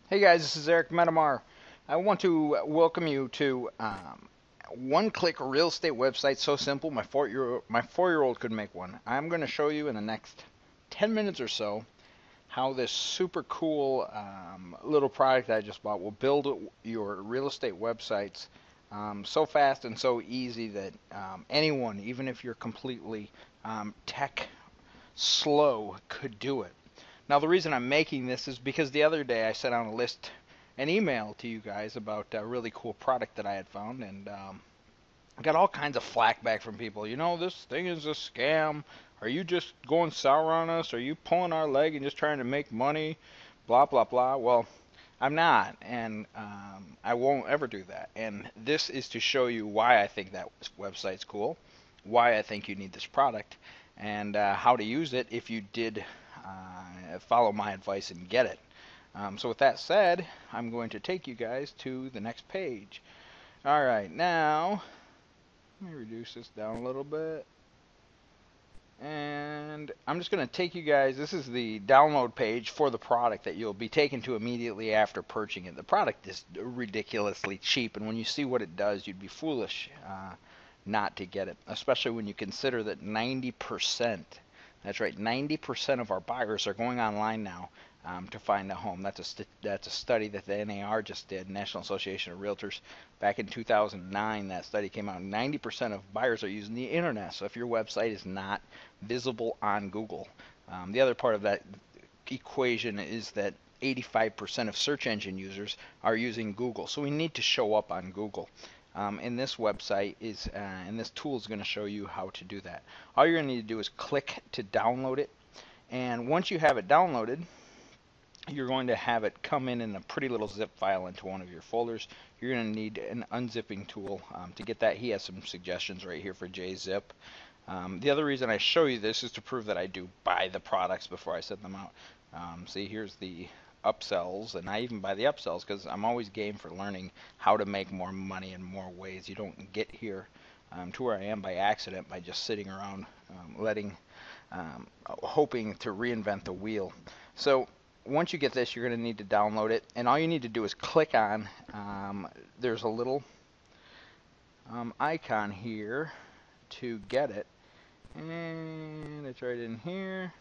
Hey guys, this is Eric Metamar. I want to welcome you to one-click real estate website. So simple, my four-year-old could make one. I'm going to show you in the next 10 minutes or so how this super cool little product I just bought will build your real estate websites so fast and so easy that anyone, even if you're completely tech slow, could do it. Now, the reason I'm making this is because the other day I sent out a list, an email to you guys about a really cool product that I had found, and I got all kinds of flack back from people. This thing is a scam. Are you just going sour on us? Are you pulling our leg and just trying to make money? Blah, blah, blah. Well, I'm not, and I won't ever do that. And this is to show you why I think that website's cool, why I think you need this product, and how to use it if you did follow my advice and get it. So with that said, I'm going to take you guys to the next page. All right, now let me reduce this down a little bit. And I'm just going to take you guys, this is the download page for the product that you'll be taken to immediately after purchasing it. The product is ridiculously cheap, and when you see what it does, you'd be foolish not to get it, especially when you consider that 90%, that's right, 90% of our buyers are going online now to find a home. That's a study that the NAR just did, National Association of Realtors, back in 2009. That study came out. 90% of buyers are using the internet. So if your website is not visible on Google, the other part of that equation is that 85% of search engine users are using Google. So we need to show up on Google. And this website is, and this tool is going to show you how to do that. All you're going to need to do is click to download it. And once you have it downloaded, you're going to have it come in a pretty little zip file into one of your folders. You're going to need an unzipping tool to get that. He has some suggestions right here for JZip. The other reason I show you this is to prove that I do buy the products before I send them out. See, here's the upsells, and I even buy the upsells because I'm always game for learning how to make more money in more ways. You don't get here to where I am by accident, by just sitting around hoping to reinvent the wheel. So once you get this, you're going to need to download it, and all you need to do is click on, there's a little icon here to get it, and it's right in here.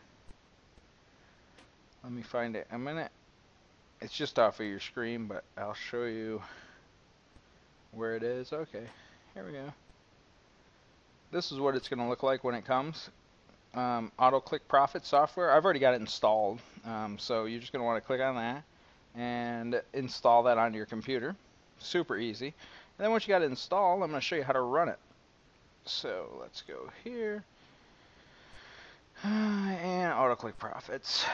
Let me find it a minute. It's just off of your screen, but I'll show you where it is. Okay, here we go. This is what it's going to look like when it comes. Auto Click Profit software. I've already got it installed, so you're just going to want to click on that and install that onto your computer. Super easy. And then once you got it installed, I'm going to show you how to run it. So let's go here and Auto Click Profits.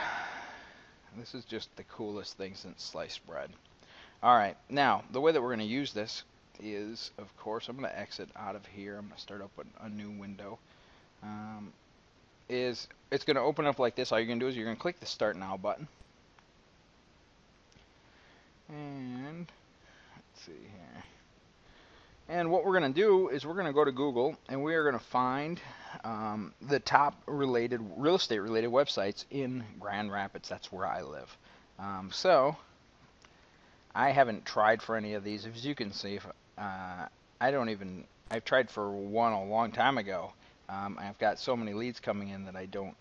This is just the coolest thing since sliced bread. All right, now the way that we're going to use this is, of course, I'm going to exit out of here. I'm going to start up a new window. It's going to open up like this. All you're going to do is you're going to click the Start Now button. And let's see here. And what we're going to do is we're going to go to Google, and we are going to find the top real estate related websites in Grand Rapids. That's where I live. So I haven't tried for any of these. As you can see, I've tried for one a long time ago. I've got so many leads coming in that I don't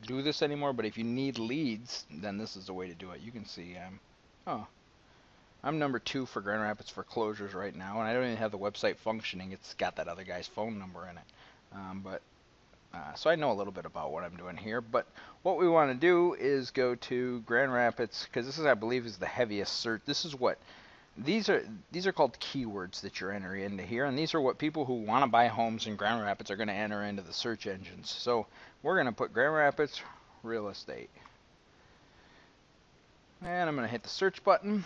do this anymore, but if you need leads, then this is the way to do it. You can see, I'm number 2 for Grand Rapids foreclosures right now, and I don't even have the website functioning. It's got that other guy's phone number in it. So I know a little bit about what I'm doing here, but what we want to do is go to Grand Rapids, because this is, I believe, is the heaviest search. This is what these are called keywords that you're entering into here, and these are what people who want to buy homes in Grand Rapids are going to enter into the search engines. So we're going to put Grand Rapids real estate, and I'm going to hit the search button.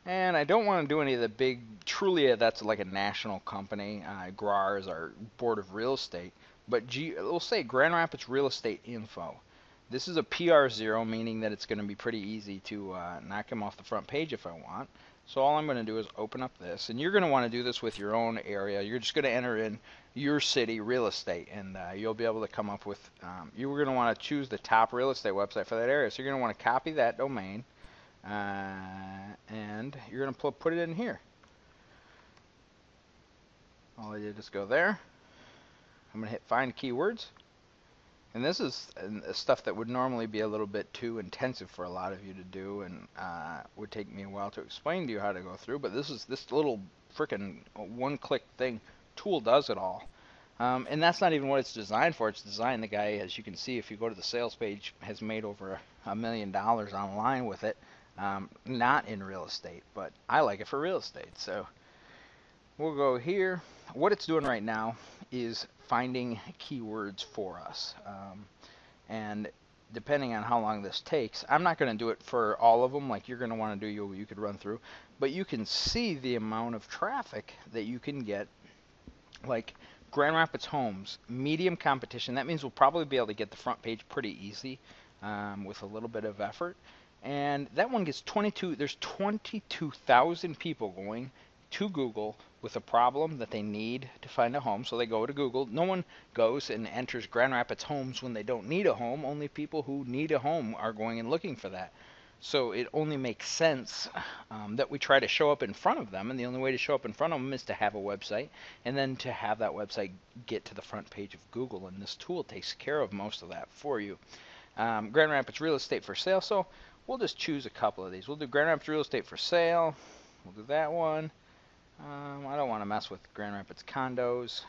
And I don't want to do any of the big, Trulia, that's like a national company. GRAR is our Board of Real Estate. But we'll say Grand Rapids Real Estate Info. This is a PR0, meaning that it's going to be pretty easy to knock him off the front page if I want. So all I'm going to do is open up this. And you're going to want to do this with your own area. You're just going to enter in your city real estate. And you'll be able to come up with, you're going to want to choose the top real estate website for that area. So you're going to want to copy that domain. and you're going to put it in here. All I did is go there. I'm going to hit find keywords. And this is stuff that would normally be a little bit too intensive for a lot of you to do, and would take me a while to explain to you how to go through. But this little frickin' one-click thing tool does it all. And that's not even what it's designed for. It's designed, the guy, as you can see, if you go to the sales page, has made over $1 million online with it. Not in real estate, but I like it for real estate. So we'll go here. What it's doing right now is finding keywords for us. And depending on how long this takes, I'm not going to do it for all of them like you're going to want to do, you could run through. But you can see the amount of traffic that you can get. Like Grand Rapids Homes, medium competition. That means we'll probably be able to get the front page pretty easy with a little bit of effort. And that one gets 22. There's 22,000 people going to Google with a problem that they need to find a home. So they go to Google. No one goes and enters Grand Rapids Homes when they don't need a home. Only people who need a home are going and looking for that. So it only makes sense that we try to show up in front of them, and the only way to show up in front of them is to have a website, and then to have that website get to the front page of Google, and this tool takes care of most of that for you. Grand Rapids Real Estate for Sale, so we'll just choose a couple of these. We'll do Grand Rapids Real Estate for Sale. We'll do that one. I don't want to mess with Grand Rapids Condos,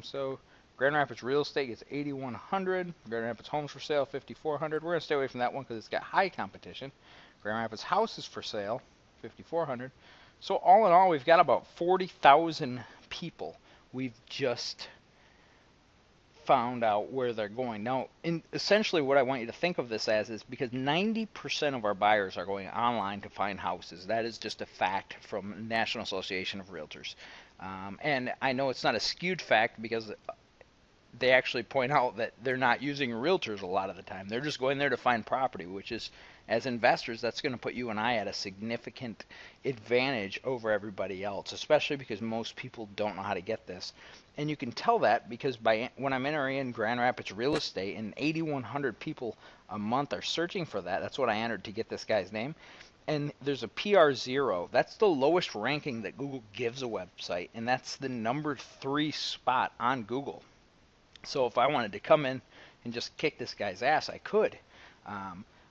so Grand Rapids Real Estate gets 8,100. Grand Rapids Homes for Sale, 5,400. We're going to stay away from that one because it's got high competition. Grand Rapids Houses for Sale, 5,400. So all in all, we've got about 40,000 people we've just found out where they're going. Now, essentially what I want you to think of this as is because 90% of our buyers are going online to find houses. That is just a fact from National Association of Realtors. And I know it's not a skewed fact because they actually point out that they're not using realtors a lot of the time. They're just going there to find property, which is, as investors, that's going to put you and I at a significant advantage over everybody else, especially because most people don't know how to get this. And you can tell that because when I'm entering in Grand Rapids Real Estate and 8,100 people a month are searching for that, that's what I entered to get this guy's name. And there's a PR0. That's the lowest ranking that Google gives a website, and that's the number 3 spot on Google. So if I wanted to come in and just kick this guy's ass, I could.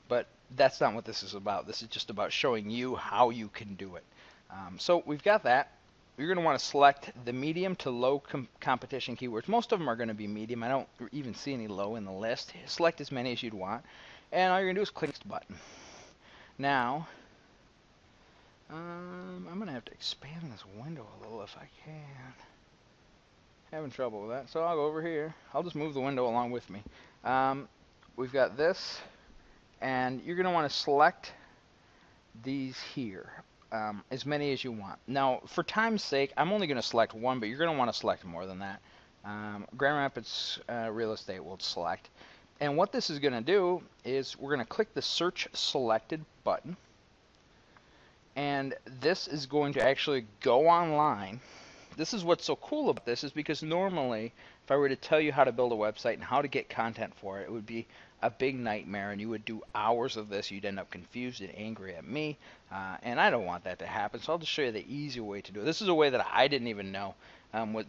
But that's not what this is about. This is just about showing you how you can do it. So we've got that. You're going to want to select the medium to low competition keywords. Most of them are going to be medium. I don't even see any low in the list. Select as many as you'd want. And all you're going to do is click the button. Now, I'm going to have to expand this window a little if I can. Having trouble with that, so I'll go over here. I'll just move the window along with me. We've got this, and you're going to want to select these here, as many as you want. Now, for time's sake, I'm only going to select one, but you're going to want to select more than that. Grand Rapids Real Estate will select. And what this is going to do is we're going to click the Search Selected button, and this is going to actually go online. This is what's so cool about this is because normally if I were to tell you how to build a website and how to get content for it, it would be a big nightmare and you would do hours of this. You'd end up confused and angry at me, and I don't want that to happen, so I'll just show you the easy way to do it. This is a way that I didn't even know.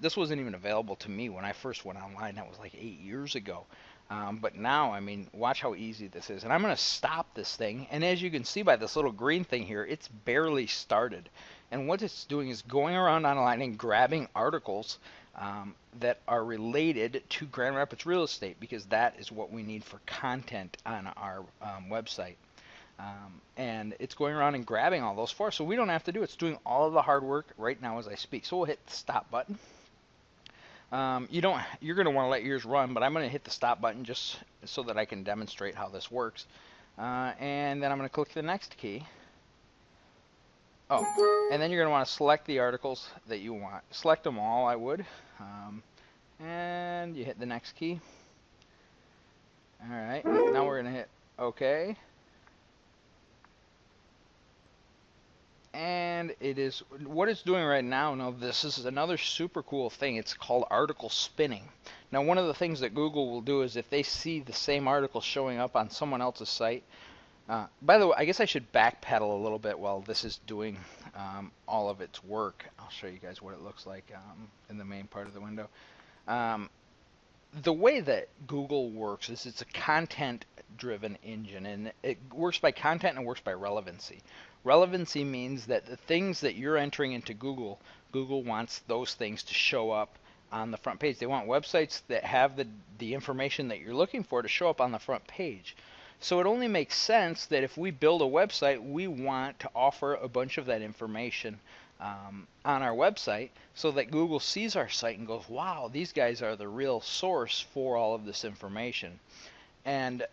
This wasn't even available to me when I first went online. That was like 8 years ago. But now, I mean, watch how easy this is. And I'm going to stop this thing, and as you can see by this little green thing here, it's barely started. And what it's doing is going around online and grabbing articles that are related to Grand Rapids Real Estate, because that is what we need for content on our website. And it's going around and grabbing all those for us, so we don't have to do it. It's doing all of the hard work right now as I speak. So we'll hit the stop button. You're going to want to let yours run, but I'm going to hit the stop button just so that I can demonstrate how this works. And then I'm going to click the next key. Oh, and then you're going to want to select the articles that you want. Select them all, I would. And you hit the next key. All right, now we're going to hit OK. And it is what it's doing right now. Now, this is another super cool thing. It's called article spinning. Now, one of the things that Google will do is if they see the same article showing up on someone else's site, By the way, I guess I should backpedal a little bit while this is doing all of its work. I'll show you guys what it looks like in the main part of the window. Um, the way that Google works is it's a content-driven engine, and it works by content and it works by relevancy. Relevancy means that the things that you're entering into Google, Google wants those things to show up on the front page. They want websites that have the information that you're looking for to show up on the front page. So it only makes sense that if we build a website, we want to offer a bunch of that information on our website so that Google sees our site and goes, wow, these guys are the real source for all of this information. And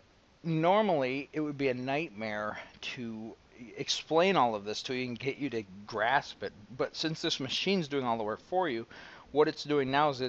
normally it would be a nightmare to explain all of this to you and get you to grasp it. But since this machine's doing all the work for you, what it's doing now is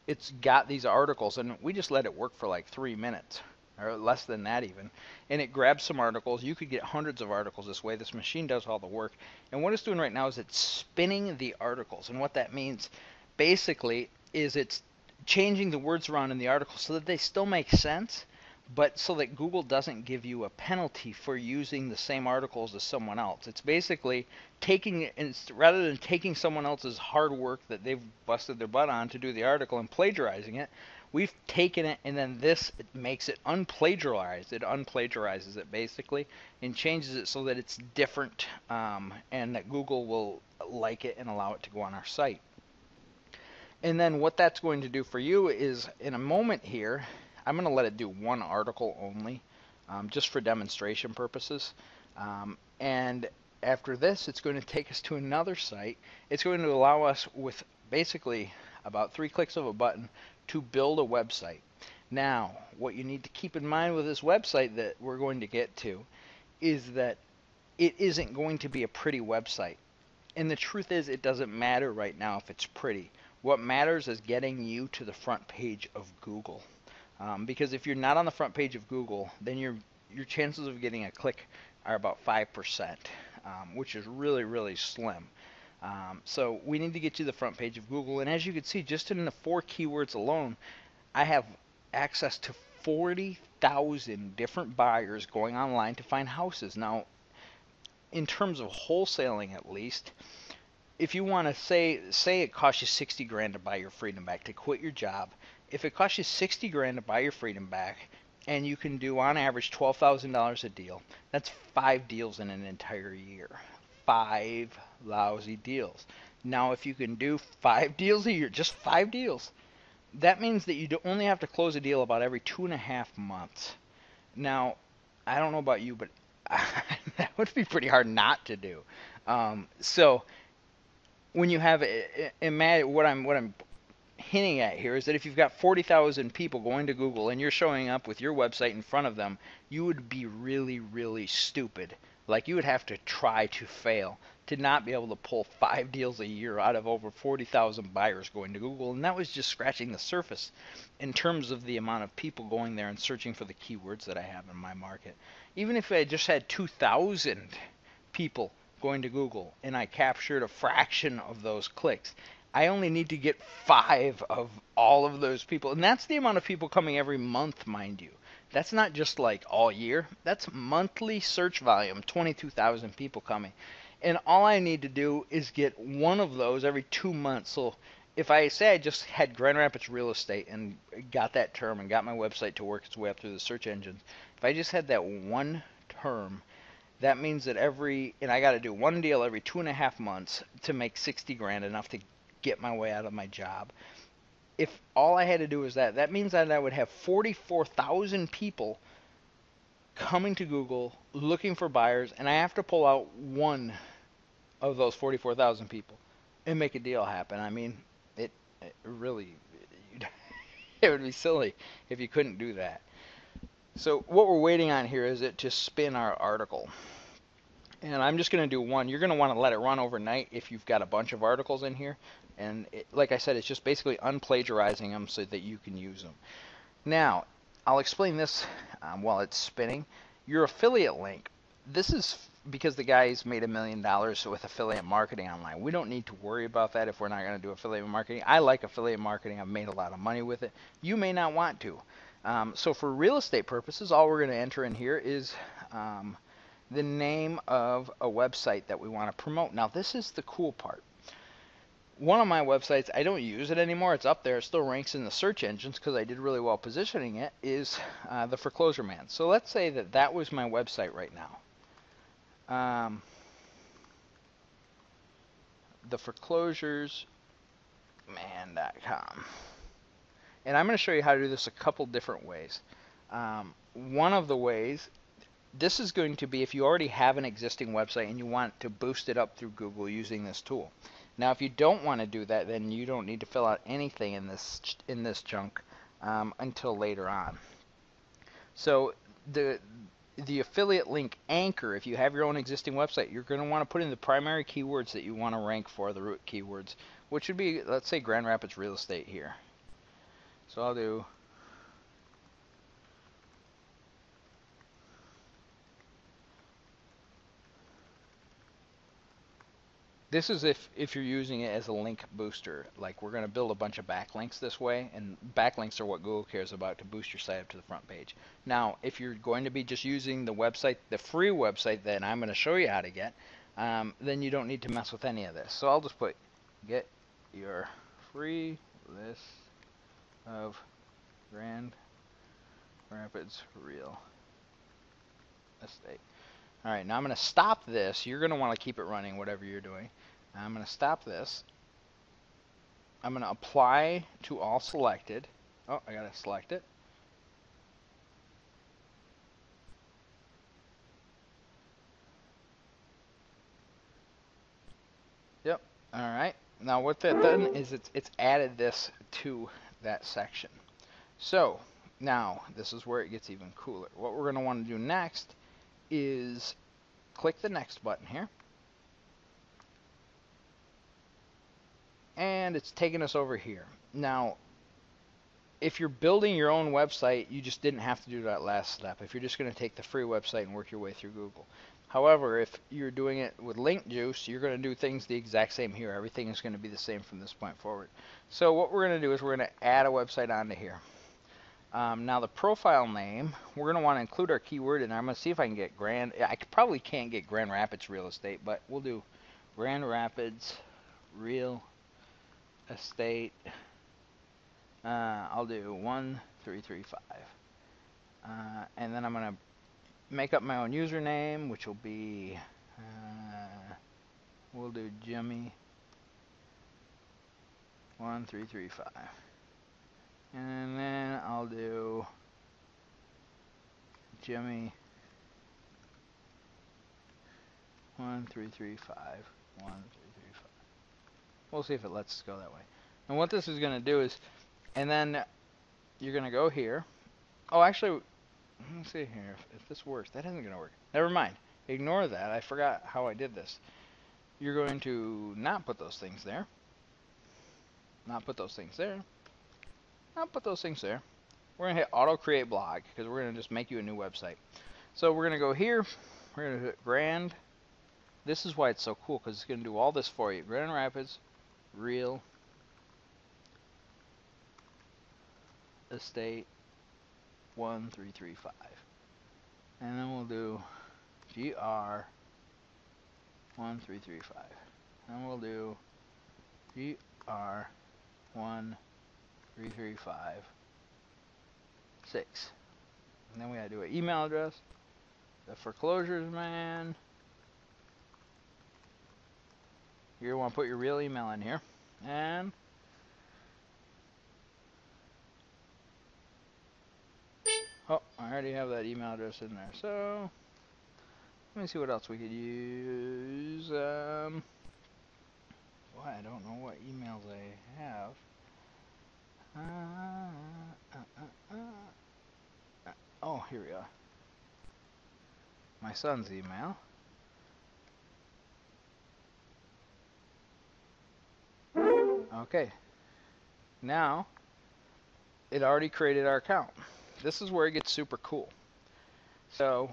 it's got these articles, and we just let it work for like 3 minutes or less than that even, and it grabs some articles. You could get hundreds of articles this way. This machine does all the work, and what it's doing right now is it's spinning the articles, and what that means basically is it's changing the words around in the article so that they still make sense, but so that Google doesn't give you a penalty for using the same articles as someone else. It's basically taking, rather than taking someone else's hard work that they've busted their butt on to do the article and plagiarizing it, we've taken it, and then this makes it unplagiarized. It unplagiarizes it basically and changes it so that it's different, and that Google will like it and allow it to go on our site. And then what that's going to do for you is, in a moment here, I'm going to let it do one article only, just for demonstration purposes. And after this, it's going to take us to another site. It's going to allow us, with basically about 3 clicks of a button, to build a website. Now, what you need to keep in mind with this website that we're going to get to is that it isn't going to be a pretty website. And the truth is, it doesn't matter right now if it's pretty. What matters is getting you to the front page of Google. Because if you're not on the front page of Google, then your chances of getting a click are about 5%, which is really, really slim. So we need to get you the front page of Google. And as you can see, just in the 4 keywords alone, I have access to 40,000 different buyers going online to find houses. Now, in terms of wholesaling at least, if you want to say it costs you 60 grand to buy your freedom back, to quit your job, if it costs you 60 grand to buy your freedom back, and you can do on average $12,000 a deal, that's 5 deals in an entire year. 5 lousy deals. Now, if you can do 5 deals a year, just 5 deals, that means that you only have to close a deal about every 2.5 months. Now, I don't know about you, but that would be pretty hard not to do. So when you have, imagine what I'm hinting at here is that if you've got 40,000 people going to Google and you're showing up with your website in front of them, you would be really, really stupid. Like, you would have to try to fail to not be able to pull 5 deals a year out of over 40,000 buyers going to Google. And that was just scratching the surface in terms of the amount of people going there and searching for the keywords that I have in my market. Even if I just had 2,000 people going to Google and I captured a fraction of those clicks, I only need to get 5 of all of those people. And that's the amount of people coming every month, mind you. That's not just like all year. That's monthly search volume, 22,000 people coming. And all I need to do is get one of those every 2 months. So if I say I just had Grand Rapids real estate and got that term and got my website to work its way up through the search engines, if I just had that one term, that means that and I got to do one deal every 2.5 months to make 60 grand, enough to get my way out of my job. If all I had to do was that means that I would have 44,000 people coming to Google looking for buyers, and I have to pull out one of those 44,000 people and make a deal happen. I mean, it really, it would be silly if you couldn't do that. So what we're waiting on here is it to spin our article. And I'm just going to do one. You're going to want to let it run overnight if you've got a bunch of articles in here. And like I said, it's just basically unplagiarizing them so that you can use them. Now, I'll explain this while it's spinning. Your affiliate link, this is because the guy's made $1 million with affiliate marketing online. We don't need to worry about that if we're not going to do affiliate marketing. I like affiliate marketing. I've made a lot of money with it. You may not want to. So for real estate purposes, all we're going to enter in here is the name of a website that we want to promote. Now, this is the cool part. One of my websites, I don't use it anymore. It's up there. It still ranks in the search engines because I did really well positioning it, is the Foreclosure Man. So let's say that that was my website right now. The foreclosuresman.com. And I'm going to show you how to do this a couple different ways. One of the ways, this is going to be if you already have an existing website and you want to boost it up through Google using this tool. Now, if you don't want to do that, then you don't need to fill out anything in this chunk until later on. So the affiliate link anchor, if you have your own existing website, you're going to want to put in the primary keywords that you want to rank for, the root keywords, which would be, let's say, Grand Rapids real estate here. So I'll do this is if you're using it as a link booster. Like, we're going to build a bunch of backlinks this way, and backlinks are what Google cares about to boost your site up to the front page. Now, if you're going to be just using the website, the free website that I'm going to show you how to get, then you don't need to mess with any of this. So I'll just put get your free list of Grand Rapids real estate. All right, now I'm going to stop this. You're going to want to keep it running, whatever you're doing. I'm going to stop this. I'm going to apply to all selected. Oh, I got to select it. Yep. All right. Now what that done is it's added this to that section. So now this is where it gets even cooler. What we're going to want to do next is click the next button here. And it's taking us over here. Now, if you're building your own website, you just didn't have to do that last step. If you're just going to take the free website and work your way through Google. However, if you're doing it with Link Juice, you're going to do things the exact same here. Everything is going to be the same from this point forward. So what we're going to do is we're going to add a website onto here. Now the profile name, we're going to want to include our keyword, and I'm going to see if I can get I probably can't get Grand Rapids real estate, but we'll do Grand Rapids real estate. I'll do 1335. And then I'm going to make up my own username, which will be, we'll do Jimmy 1335. And then I'll do Jimmy 1335 1335. We'll see if it lets us go that way. And what this is going to do is, and then you're going to go here. Oh, actually, let's see here if this works. That isn't going to work. Never mind. Ignore that. I forgot how I did this. You're going to not put those things there. Not put those things there. Not put those things there. We're going to hit auto create blog because we're going to just make you a new website. So we're going to go here. We're going to hit Grand. This is why it's so cool, because it's going to do all this for you. Grand Rapids real estate 1335. And then we'll do GR 1335. And we'll do GR 1335 6. And then we gotta do an email address. The Foreclosures Man. You're gonna want to put your real email in here. And oh, I already have that email address in there. So let me see what else we could use. Boy, I don't know what emails I have. Oh, here we are. My son's email. Okay. Now, it already created our account. This is where it gets super cool. So,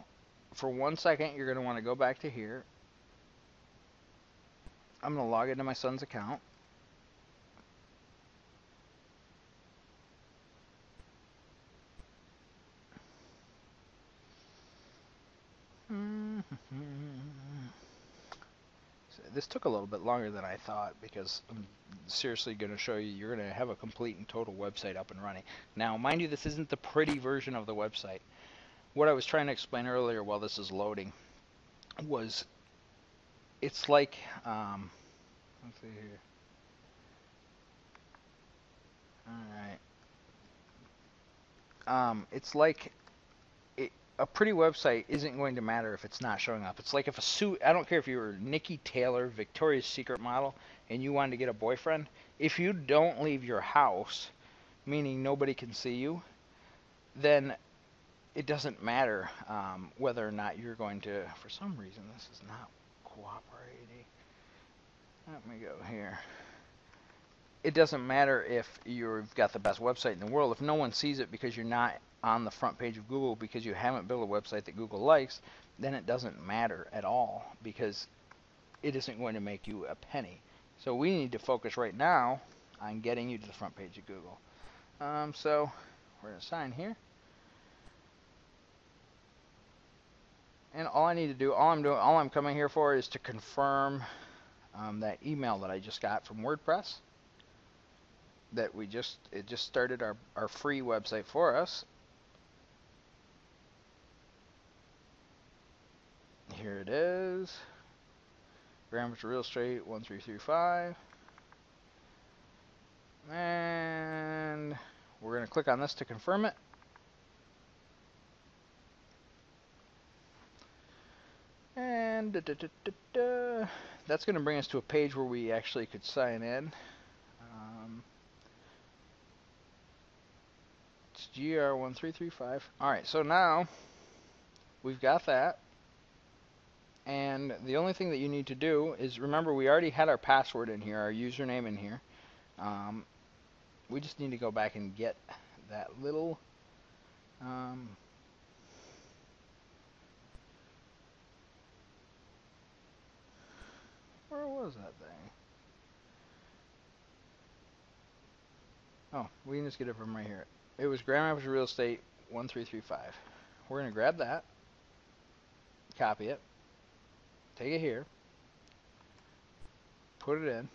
for 1 second, you're going to want to go back to here. I'm going to log into my son's account. So this took a little bit longer than I thought because I'm seriously going to show you you're going to have a complete and total website up and running. Now, mind you, this isn't the pretty version of the website. What I was trying to explain earlier while this is loading was it's like, let's see here. All right. It's like a pretty website isn't going to matter if it's not showing up. It's like if a suit, I don't care if you were Nikki Taylor, Victoria's Secret model, and you wanted to get a boyfriend, if you don't leave your house, meaning nobody can see you, then it doesn't matter whether or not you're going to, for some reason this is not cooperating. Let me go here. It doesn't matter if you've got the best website in the world. If no one sees it because you're not on the front page of Google because you haven't built a website that Google likes, then it doesn't matter at all because it isn't going to make you a penny. So we need to focus right now on getting you to the front page of Google. So we're going to sign here. And all I need to do, all I'm coming here for is to confirm that email that I just got from WordPress. That it just started our free website for us. Here it is. Grand Rapids Real Estate 1335. And we're going to click on this to confirm it. And that's going to bring us to a page where we actually could sign in. It's GR1335. Alright, so now we've got that. And the only thing that you need to do is, remember, we already had our password in here, our username in here. We just need to go back and get that little where was that thing? Oh, we can just get it from right here. It was Grand Rapids Real Estate 1335. We're going to grab that, copy it, take it here, put it in.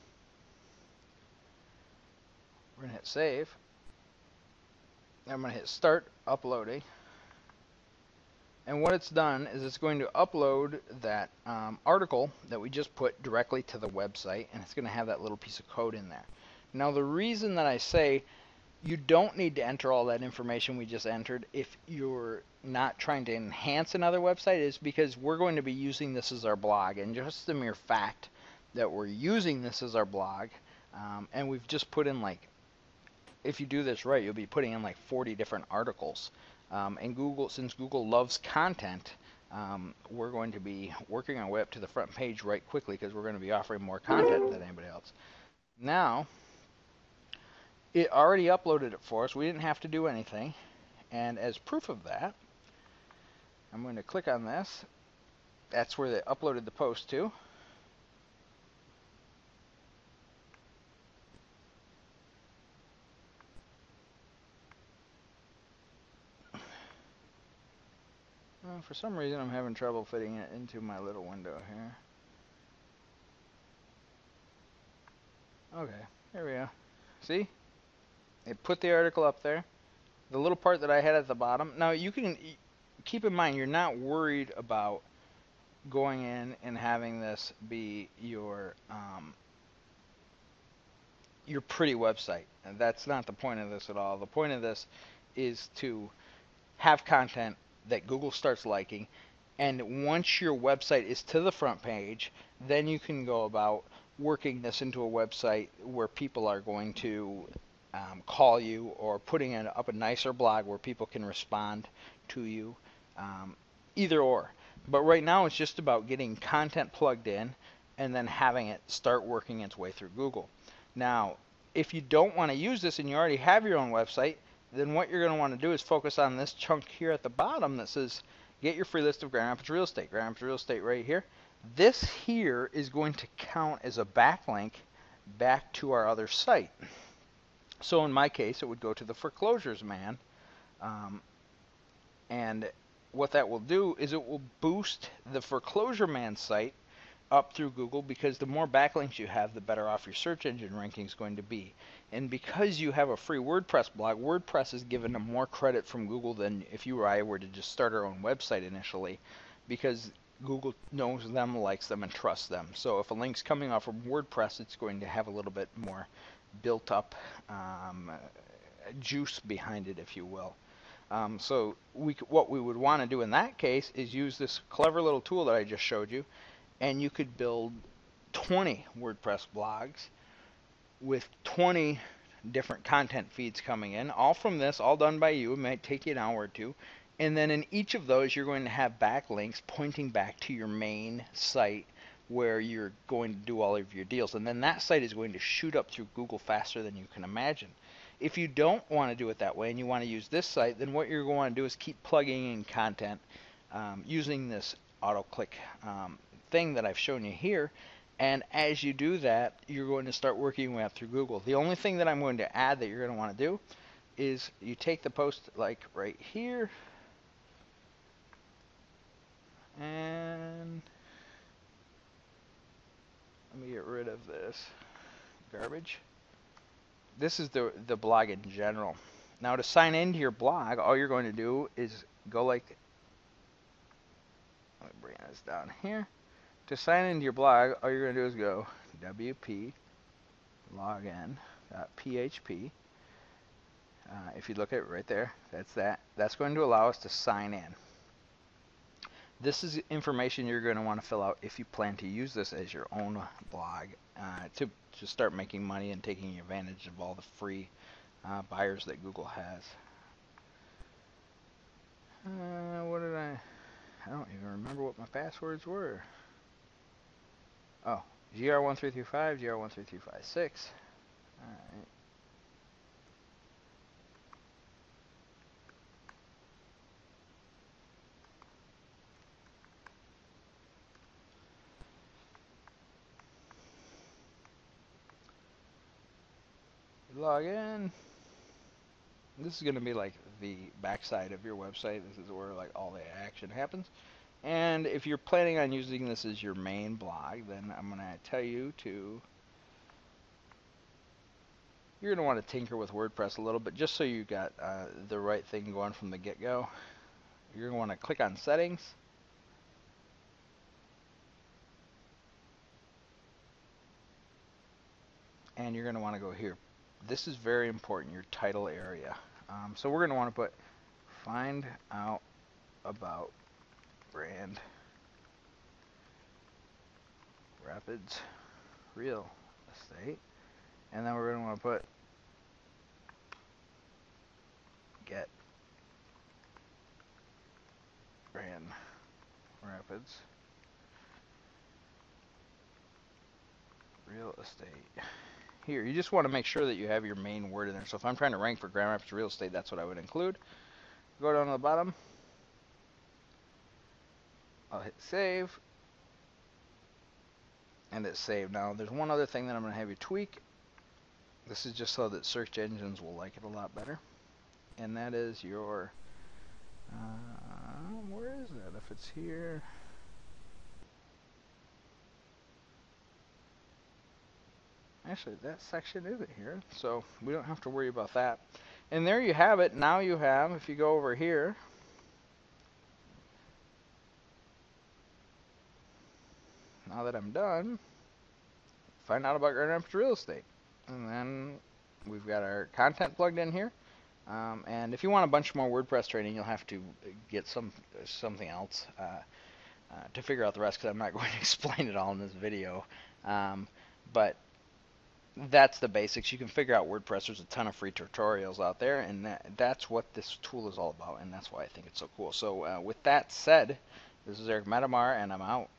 We're going to hit save. I'm going to hit start uploading. And what it's done is it's going to upload that article that we just put directly to the website, and it's going to have that little piece of code in there. Now, the reason that I say you don't need to enter all that information we just entered if you're not trying to enhance another website is because we're going to be using this as our blog. And just the mere fact that we're using this as our blog, and we've just put in, like, if you do this right, you'll be putting in like 40 different articles. And Google, since Google loves content, we're going to be working our way up to the front page right quickly because we're going to be offering more content than anybody else. Now, it already uploaded it for us. We didn't have to do anything. And as proof of that, I'm going to click on this. That's where they uploaded the post to. Well, for some reason, I'm having trouble fitting it into my little window here. Okay, here we go. See? It put the article up there. The little part that I had at the bottom. Now, you can keep in mind, you're not worried about going in and having this be your pretty website. And that's not the point of this at all. The point of this is to have content that Google starts liking, and once your website is to the front page, then you can go about working this into a website where people are going to call you, or putting up a nicer blog where people can respond to you, either or. But right now it's just about getting content plugged in and then having it start working its way through Google. Now, if you don't want to use this and you already have your own website, then what you're going to want to do is focus on this chunk here at the bottom that says get your free list of Grand Rapids Real Estate. Grand Rapids Real Estate right here. This here is going to count as a backlink back to our other site. So in my case, it would go to the Foreclosures Man. And what that will do is it will boost the Foreclosure Man site up through Google, because the more backlinks you have, the better off your search engine ranking is going to be. And because you have a free WordPress blog, WordPress is given more credit from Google than if you or I were to just start our own website initially, because Google knows them, likes them, and trusts them. So if a link's coming off from WordPress, it's going to have a little bit more built up juice behind it, if you will. So what we would want to do in that case is use this clever little tool that I just showed you, and you could build 20 WordPress blogs with 20 different content feeds coming in, all from this, all done by you. It might take you an hour or two. And then in each of those, you're going to have backlinks pointing back to your main site where you're going to do all of your deals. And then that site is going to shoot up through Google faster than you can imagine. If you don't want to do it that way and you want to use this site, then what you're going to do is keep plugging in content using this auto-click thing that I've shown you here. And as you do that, you're going to start working your way up through Google. The only thing that I'm going to add that you're going to want to do is you take the post like right here, and let me get rid of this garbage. This is the blog in general. Now to sign into your blog, all you're going to do is go like, let me bring this down here. To sign into your blog, all you're going to do is go wplogin.php. If you look at it right there, that's going to allow us to sign in. This is information you're going to want to fill out if you plan to use this as your own blog to start making money and taking advantage of all the free buyers that Google has. What did I don't even remember what my passwords were. Oh, gr1335, gr13356. Alright. Log in. This is going to be like the backside of your website. This is where like all the action happens. And if you're planning on using this as your main blog, then I'm going to tell you you're going to want to tinker with WordPress a little bit just so you got the right thing going from the get-go. You're going to want to click on settings. And you're going to want to go here. This is very important, your title area. So we're going to want to put find out about Grand Rapids real estate, and then we're going to want to put get Grand Rapids real estate. Here, you just want to make sure that you have your main word in there. So if I'm trying to rank for Grand Rapids real estate, that's what I would include. Go down to the bottom. I'll hit save. And it's saved. Now, there's one other thing that I'm going to have you tweak. This is just so that search engines will like it a lot better. And that is your... where is that? If it's here... Actually, that section isn't here, so we don't have to worry about that. And there you have it. Now you have, if you go over here, now that I'm done, find out about Grand Rapids real estate. And then we've got our content plugged in here. And if you want a bunch more WordPress training, you'll have to get something else to figure out the rest, because I'm not going to explain it all in this video. But that's the basics. You can figure out WordPress. There's a ton of free tutorials out there, and that's what this tool is all about, and that's why I think it's so cool. So with that said, this is Eric Metamar, and I'm out.